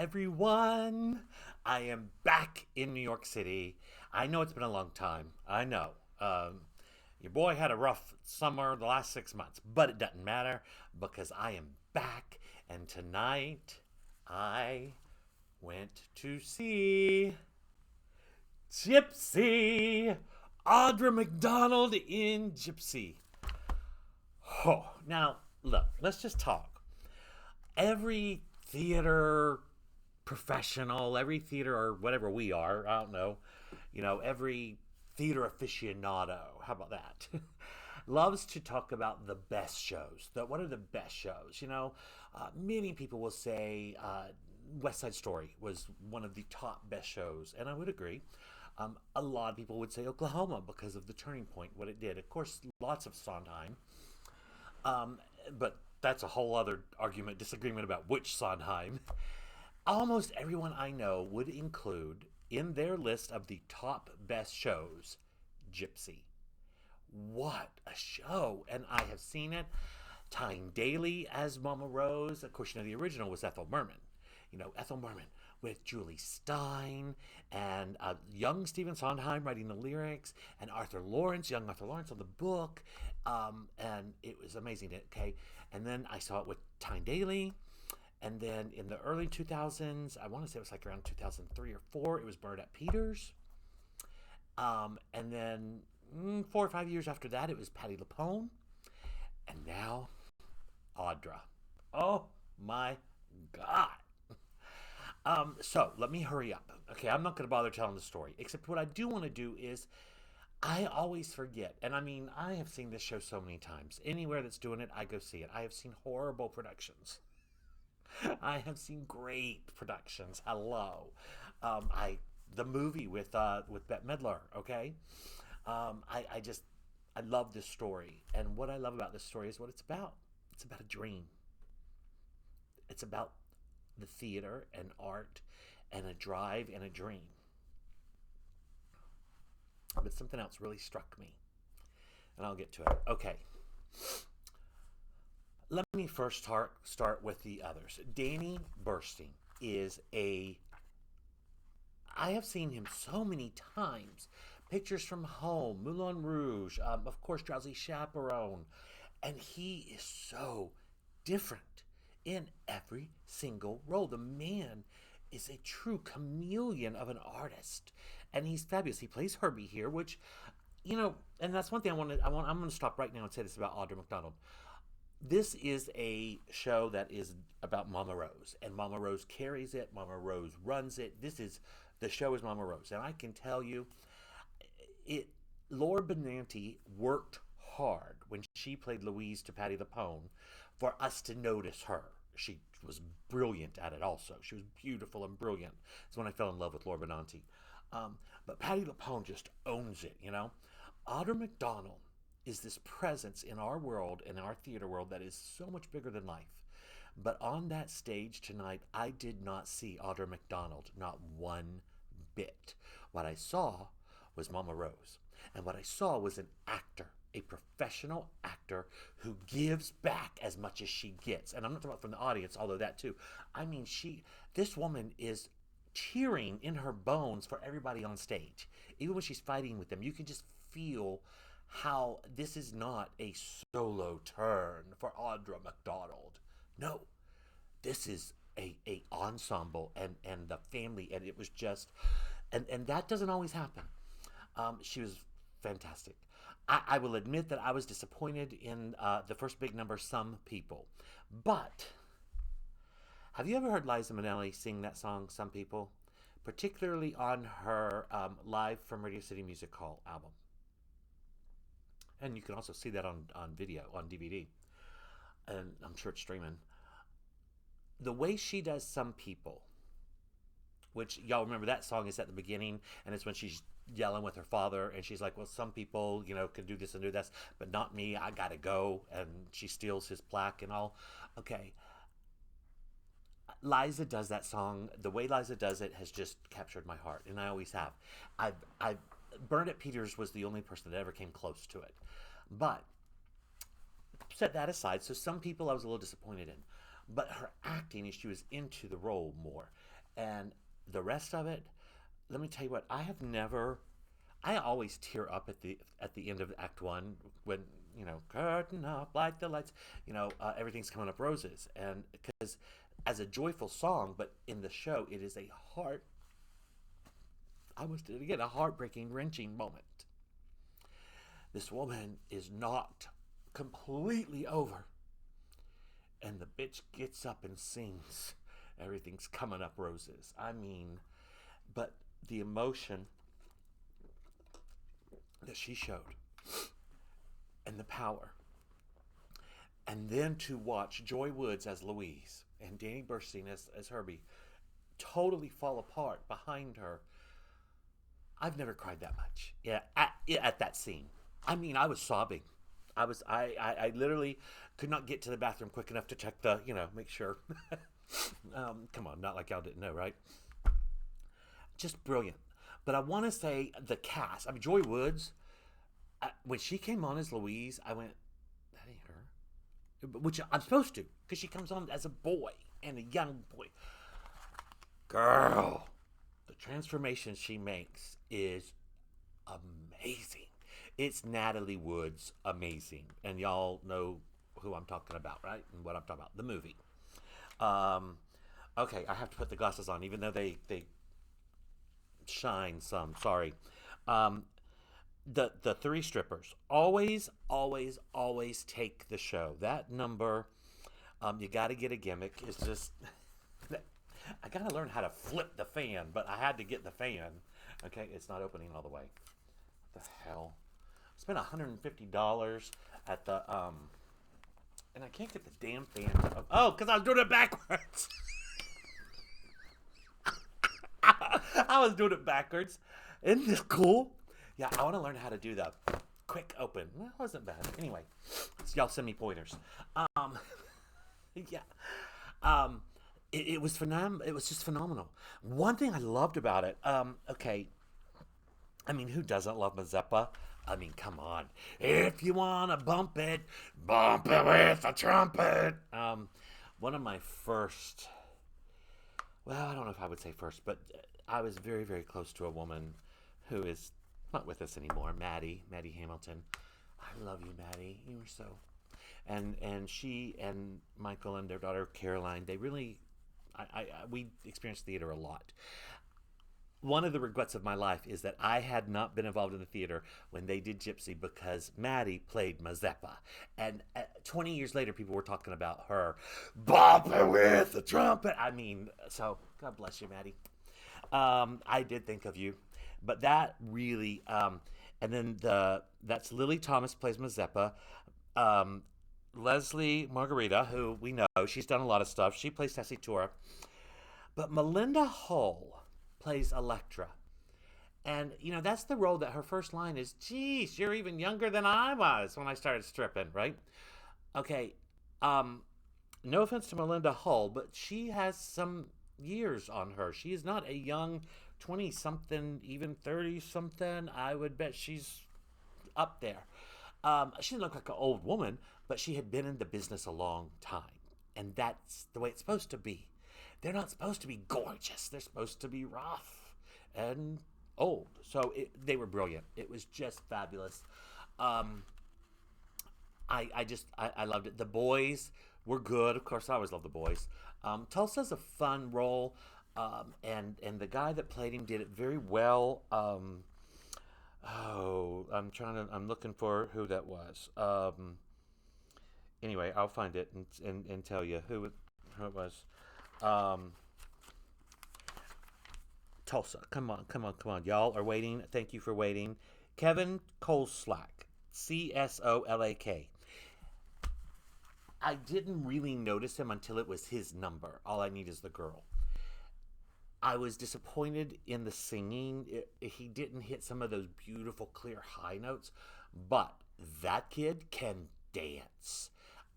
everyone. I am back in New York City. I know it's been a long time. I know. Your boy had a rough summer the last 6 months, but it doesn't matter because I am back. And tonight I went to see Gypsy. Audra McDonald in Gypsy. Oh, now, look, let's just talk. Every theater professional, every theater or whatever we are, I don't know, every theater aficionado, how about that? Loves to talk about the best shows. What are the best shows? Many people will say West Side Story was one of the top best shows, and I would agree. A lot of people would say Oklahoma because of the turning point, what it did. Of course, lots of Sondheim. But that's a whole other argument, disagreement about which Sondheim. Almost everyone I know would include in their list of the top best shows Gypsy. What a show! And I have seen it. Tyne Daly as Mama Rose. Of course, the original was Ethel Merman. Ethel Merman with Julie Stein and young Stephen Sondheim writing the lyrics and young Arthur Lawrence on the book. And it was amazing. Okay. And then I saw it with Tyne Daly. And then in the early 2000s, I want to say it was like around 2003 or 4, it was Bernadette Peters. And then 4 or 5 years after that, it was Patti LuPone. And now, Audra. Oh my God. So let me hurry up. Okay, I'm not going to bother telling the story, except what I do want to do is I always forget. And I have seen this show so many times. Anywhere that's doing it, I go see it. I have seen horrible productions. I have seen great productions. Hello. The movie with Bette Midler, okay? I love this story. And what I love about this story is what it's about. It's about a dream. It's about the theater and art and a drive and a dream. But something else really struck me. And I'll get to it. Okay. Let me first start with the others. Danny Bustein is I have seen him so many times. Pictures from Home, Moulin Rouge, of course, Drowsy Chaperone. And he is so different in every single role. The man is a true chameleon of an artist, and he's fabulous. He plays Herbie here, which, and that's one thing I'm going to stop right now and say this about Audra McDonald. This is a show that is about Mama Rose, and Mama Rose carries it. Mama Rose runs it. The show is Mama Rose, and I can tell you, Laura Benanti worked hard when she played Louise to Patti LuPone for us to notice her. She was brilliant at it also. She was beautiful and brilliant. It's when I fell in love with Laura Benanti. But Patti LuPone just owns it, Audra McDonald is this presence in our world, in our theater world, that is so much bigger than life. But on that stage tonight, I did not see Audra McDonald, not one bit. What I saw was Mama Rose. And what I saw was an actor, a professional actor who gives back as much as she gets. And I'm not talking about from the audience, although that too. This woman is cheering in her bones for everybody on stage. Even when she's fighting with them, you can just feel how this is not a solo turn for Audra McDonald. No, this is a ensemble and the family, and it was just, and that doesn't always happen. She was fantastic. I will admit that I was disappointed in the first big number, Some People. But have you ever heard Liza Minnelli sing that song, Some People? Particularly on her Live from Radio City Music Hall album. And you can also see that on video, on DVD. And I'm sure it's streaming. The way she does Some People, which y'all remember that song is at the beginning, and it's when she's yelling with her father, and she's like, well, some people, can do this and do this, but not me, I gotta go, and she steals his plaque and all. Okay. Liza does that song. The way Liza does it has just captured my heart, and I always have. Bernadette Peters was the only person that ever came close to it. But set that aside, so Some People I was a little disappointed in. But her acting, she was into the role more. And the rest of it, let me tell you what, I always tear up at the end of Act One when curtain up, light the lights, everything's coming up roses, and because as a joyful song, but in the show it is I almost did it again, a heartbreaking, wrenching moment. This woman is knocked completely over, and the bitch gets up and sings, everything's coming up roses. I mean, but the emotion that she showed and the power. And then to watch Joy Woods as Louise and Danny Bustein as Herbie totally fall apart behind her. I've never cried that much. Yeah, at that scene. I mean, I was sobbing. I literally could not get to the bathroom quick enough to check make sure. Come on, not like y'all didn't know, right? Just brilliant. But I want to say the cast. I mean, Joy Woods, when she came on as Louise, I went, that ain't her. Which I'm supposed to, because she comes on as a boy and a young boy. Girl, the transformation she makes is amazing. It's Natalie Wood's amazing. And y'all know who I'm talking about, right? And what I'm talking about. The movie. Okay, I have to put the glasses on, even though they shine some. Sorry. The three strippers always take the show. That number, you got to get a gimmick. It's just I got to learn how to flip the fan, but I had to get the fan. Okay, it's not opening all the way. What the hell? I spent $150 at the and I can't get the damn fan to open. Oh, because I was doing it backwards. I was doing it backwards. Isn't this cool? Yeah, I want to learn how to do the quick open. Well, it wasn't bad. Anyway, so y'all send me pointers. Yeah. It was phenomenal. It was just phenomenal. One thing I loved about it, okay, I mean, who doesn't love Mazeppa? I mean, come on. If you want to bump it with a trumpet. One of my first, well, I don't know if I would say first, but I was very, very close to a woman who is not with us anymore, Maddie Hamilton. I love you, Maddie. You were so. And she and Michael and their daughter Caroline, they really, we experienced theater a lot. One of the regrets of my life is that I had not been involved in the theater when they did Gypsy, because Maddie played Mazeppa. And 20 years later, people were talking about her bumping with the trumpet. I mean, so God bless you, Maddie. I did think of you. But that really, and then that's Lily Thomas plays Mazeppa. Leslie Margarita, who we know, she's done a lot of stuff. She plays Tessitura. But Melinda Hull plays Electra. And, that's the role that her first line is, geez, you're even younger than I was when I started stripping, right? Okay, no offense to Melinda Hull, but she has some years on her. She is not a young 20-something, even 30-something. I would bet she's up there. She didn't look like an old woman, but she had been in the business a long time. And that's the way it's supposed to be. They're not supposed to be gorgeous. They're supposed to be rough and old. So they were brilliant. It was just fabulous. I loved it. The boys were good. Of course, I always love the boys. Tulsa's a fun role. And the guy that played him did it very well. I'm looking for who that was. Anyway, I'll find it and tell you who it was. Tulsa, come on. Y'all are waiting. Thank you for waiting. Kevin Kolslak, Csolak. I didn't really notice him until it was his number. All I Need Is the Girl. I was disappointed in the singing. He didn't hit some of those beautiful, clear high notes. But that kid can dance.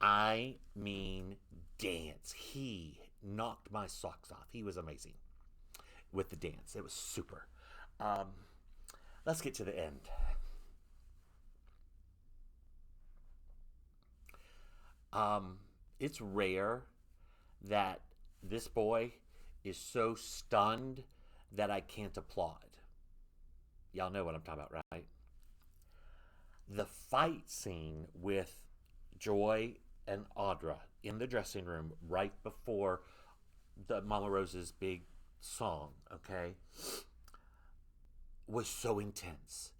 I mean, dance. He knocked my socks off. He was amazing with the dance. It was super. Let's get to the end. It's rare that this boy is so stunned that I can't applaud. Y'all know what I'm talking about, right? The fight scene with Joy and Audra in the dressing room right before the Mama Rose's big song, okay, was so intense.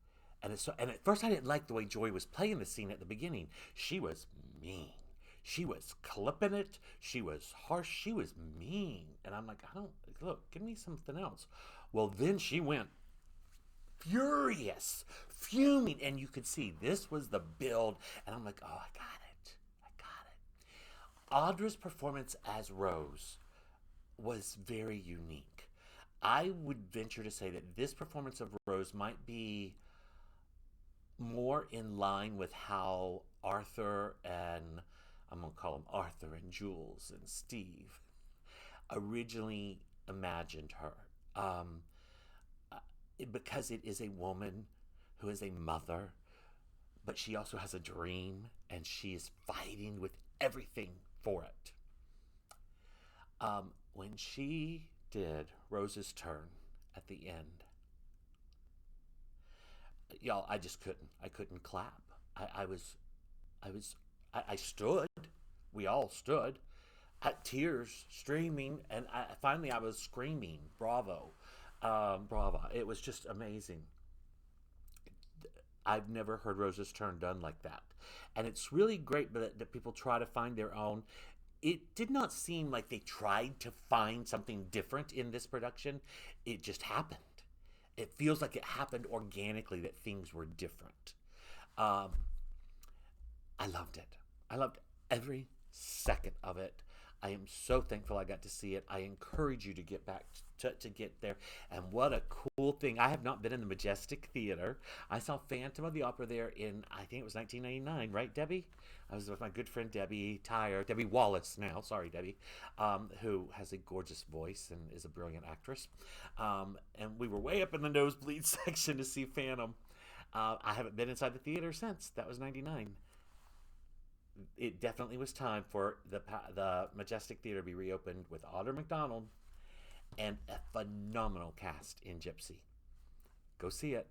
And at first I didn't like the way Joy was playing the scene at the beginning. She was mean. She was clipping it. She was harsh. She was mean. And I'm like, I don't, look, give me something else. Well, then she went furious, fuming. And you could see this was the build. And I'm like, oh, I got it. I got it. Audra's performance as Rose was very unique. I would venture to say that this performance of Rose might be more in line with how Arthur and I'm going to call them Arthur and Jules and Steve originally imagined her. Because it is a woman who is a mother, but she also has a dream and she is fighting with everything for it. When she did Rose's turn at the end, y'all, I just couldn't. I couldn't clap. I stood. We all stood, at tears, streaming, and finally I was screaming, "Bravo, bravo!" It was just amazing. I've never heard Rose's Turn done like that, and it's really great that people try to find their own. It did not seem like they tried to find something different in this production. It just happened. It feels like it happened organically, that things were different. I loved it. I loved every second of it. I am so thankful I got to see it. I encourage you to get back to get there. And what a cool thing. I have not been in the Majestic Theatre. I saw Phantom of the Opera there in, I think it was 1999, right, Debbie? I was with my good friend Debbie Wallace now, sorry, Debbie, who has a gorgeous voice and is a brilliant actress. And we were way up in the nosebleed section to see Phantom. I haven't been inside the theater since. That was 99. It definitely was time for the Majestic Theatre to be reopened with Audra McDonald and a phenomenal cast in Gypsy. Go see it.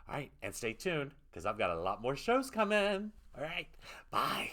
All right, and stay tuned because I've got a lot more shows coming. All right, bye.